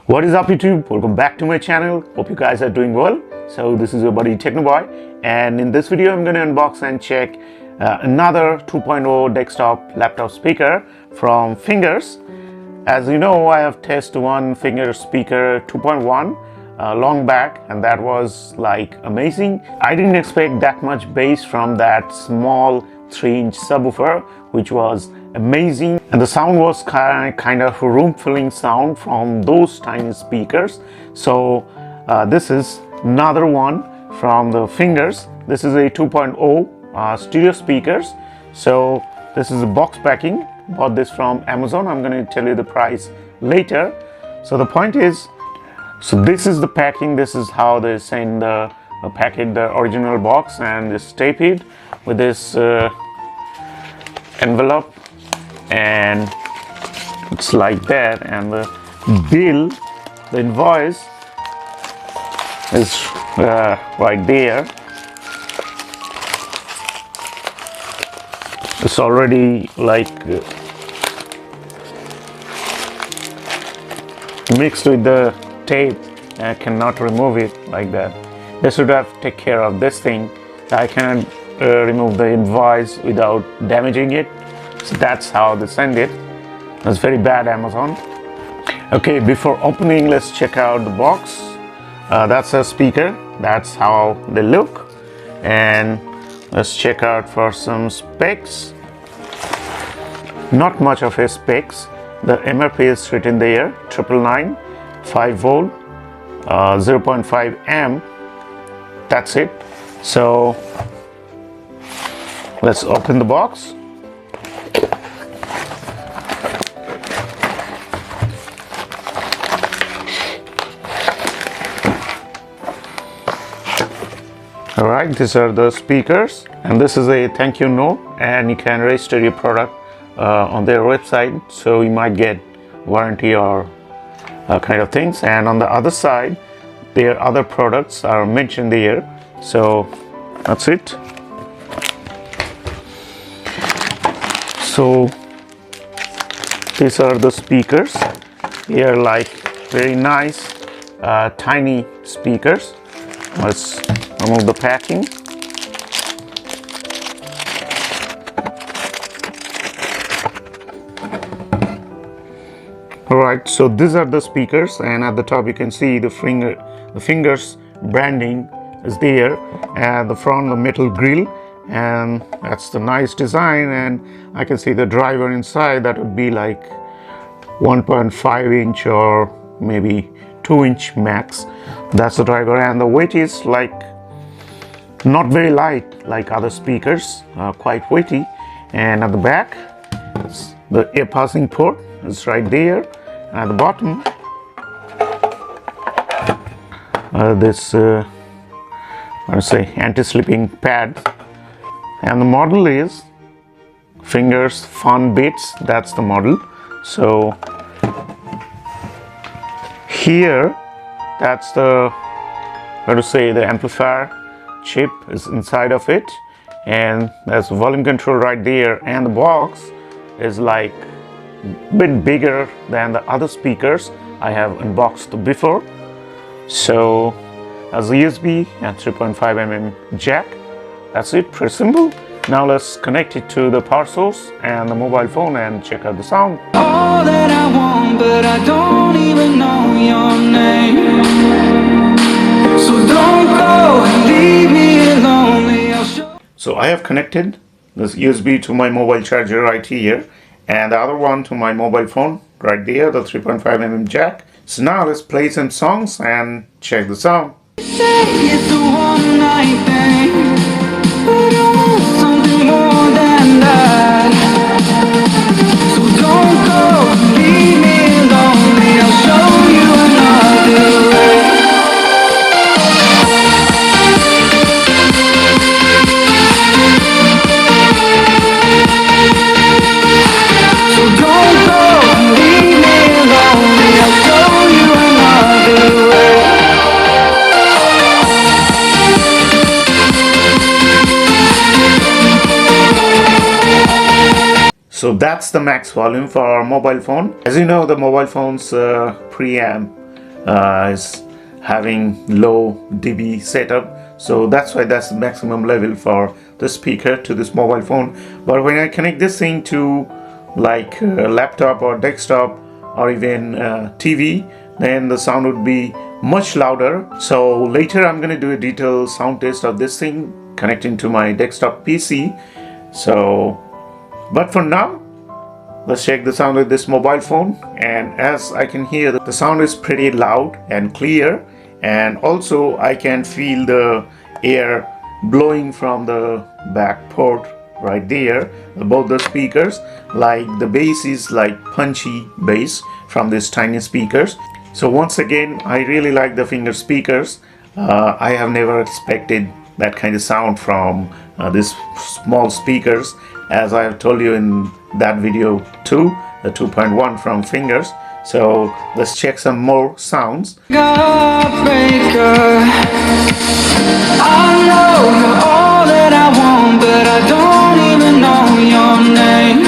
What is up YouTube? Welcome back to my channel. Hope you guys are doing well. So this is your buddy Technoboy, and in this video I'm going to unbox and check another 2.0 desktop laptop speaker from Fingers. As you know, I have tested one Fingers speaker 2.1 long back, and that was like amazing. I didn't expect that much bass from that small 3-inch subwoofer, which was amazing, and the sound was kind of a room-filling sound from those tiny speakers. So this is another one from the Fingers. This is a 2.0 stereo speakers. So this is a box packing. Bought this from Amazon. I'm going to tell you the price later. So the point is, so this is the packing. This is how they send the packet, the original box, and just tape it with this envelope, and it's like that. And the bill, the invoice is right there. It's already like mixed with the tape. I cannot remove it like that. They should have take care of this thing. I cannot remove the invoice without damaging it. So that's how they send it. That's very bad, Amazon. Okay, before opening, let's check out the box. That's a speaker. That's how they look. And let's check out for some specs. Not much of a specs. The MRP is written there, 999, 5 volt, 0.5 amp. That's it. So let's open the box. Alright, these are the speakers, and this is a thank you note, and you can register your product on their website, so you might get warranty or kind of things. And on the other side, their other products are mentioned there. So that's it. So these are the speakers. They are like very nice tiny speakers. Let's remove the packing. Alright, so these are the speakers, and at the top you can see the Fingers branding is there, and the front, the metal grill, and that's the nice design. And I can see the driver inside. That would be like 1.5 inch or maybe 2 inch max. That's the driver, and the weight is like not very light like other speakers, quite weighty. And at the back, the air passing port is right there. At the bottom, this anti-slipping pad, and the model is Fingers Fun Bits. That's the model. So here, that's the the amplifier chip is inside of it, and there's volume control right there. And the box is like a bit bigger than the other speakers I have unboxed before. So as a USB and 3.5 mm jack. That's it, pretty simple. Now let's connect it to the power source and the mobile phone and check out the sound. All that I want, but I don't even know your name. So don't go and leave me lonely. I'll show. So I have connected this USB to my mobile charger right here, and the other one to my mobile phone right there, the 3.5 mm jack. So now let's play some songs and check the sound. Say it's a one-night thing, but I want something more than that. So don't go and leave me lonely. I'll show you another way. So don't go and leave me lonely. I'll show you another way. So that's the max volume for our mobile phone. As you know, the mobile phone's preamp is having low dB setup, so that's why that's the maximum level for the speaker to this mobile phone. But when I connect this thing to like laptop or desktop or even TV, then the sound would be much louder. So later I'm going to do a detailed sound test of this thing connecting to my desktop PC. So but for now, let's check the sound of this mobile phone. And as I can hear, the sound is pretty loud and clear, and also I can feel the air blowing from the back port right there, both the speakers. Like the bass is like punchy bass from these tiny speakers. So once again, I really like the finger speakers. I have never expected that kind of sound from these small speakers, as I have told you in that video too, the 2.1 from fingers. So let's check some more sounds. Heartbreaker, I know you're all that I want, but I don't even know your name.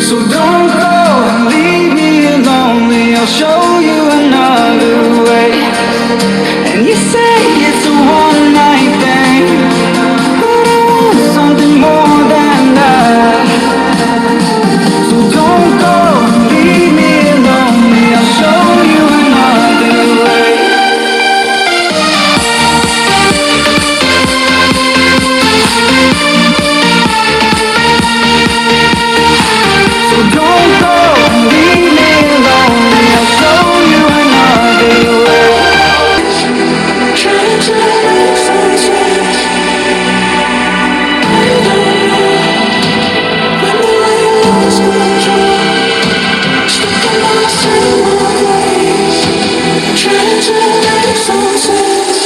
So don't go and leave me lonely, I'll show you another way. And you say it's a one night thing, but I want something more than that. So don't go and leave me lonely, I'll show you another way. So don't go and leave me lonely, I'll show you another way. Trying to make some sense. I don't know when the way lost control. Stuck in myself always. Trying to make some sense.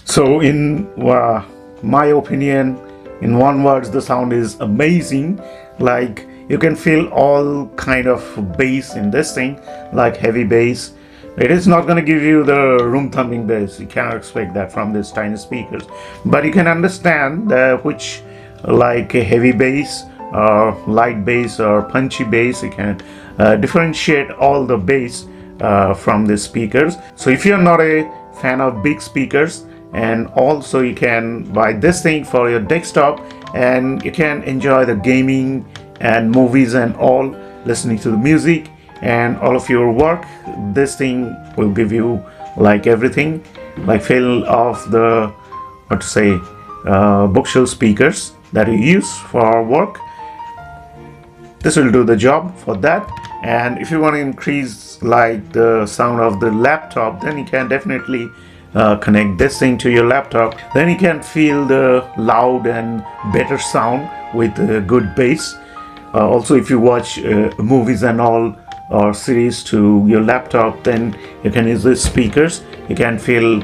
So in my opinion, in one word, the sound is amazing. Like you can feel all kind of bass in this thing, like heavy bass. It is not going to give you the room thumping bass. You cannot expect that from these tiny speakers. But you can understand which, like a heavy bass or light bass or punchy bass. You can differentiate all the bass from the speakers. So if you're not a fan of big speakers, and also you can buy this thing for your desktop, and you can enjoy the gaming and movies and all, listening to the music and all of your work. This thing will give you like everything, like feel of the bookshelf speakers that you use for work. This will do the job for that. And if you want to increase like the sound of the laptop, then you can definitely connect this thing to your laptop. Then you can feel the loud and better sound with good bass. Also, if you watch movies and all or series to your laptop, then you can use the speakers. You can feel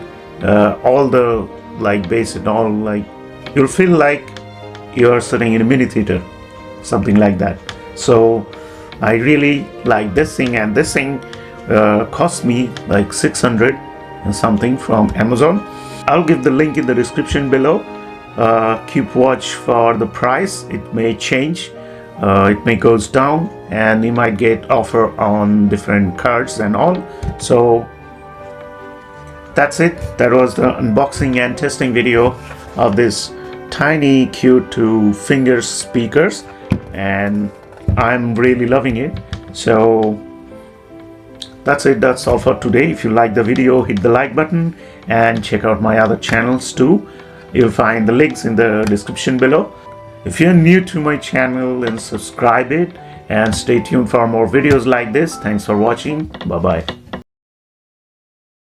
all the like bass and all, like you'll feel like you're sitting in a mini theater, something like that. So I really like this thing, and this thing cost me like 600 and something from Amazon. I'll give the link in the description below. Keep watch for the price. It may change, it may goes down, and you might get offer on different cards and all. So that's it. That was the unboxing and testing video of this tiny cute two finger speakers, and I'm really loving it. So that's it. That's all for today. If you like the video, hit the like button and check out my other channels too. You'll find the links in the description below. If you're new to my channel, then subscribe it and stay tuned for more videos like this. Thanks for watching. Bye bye.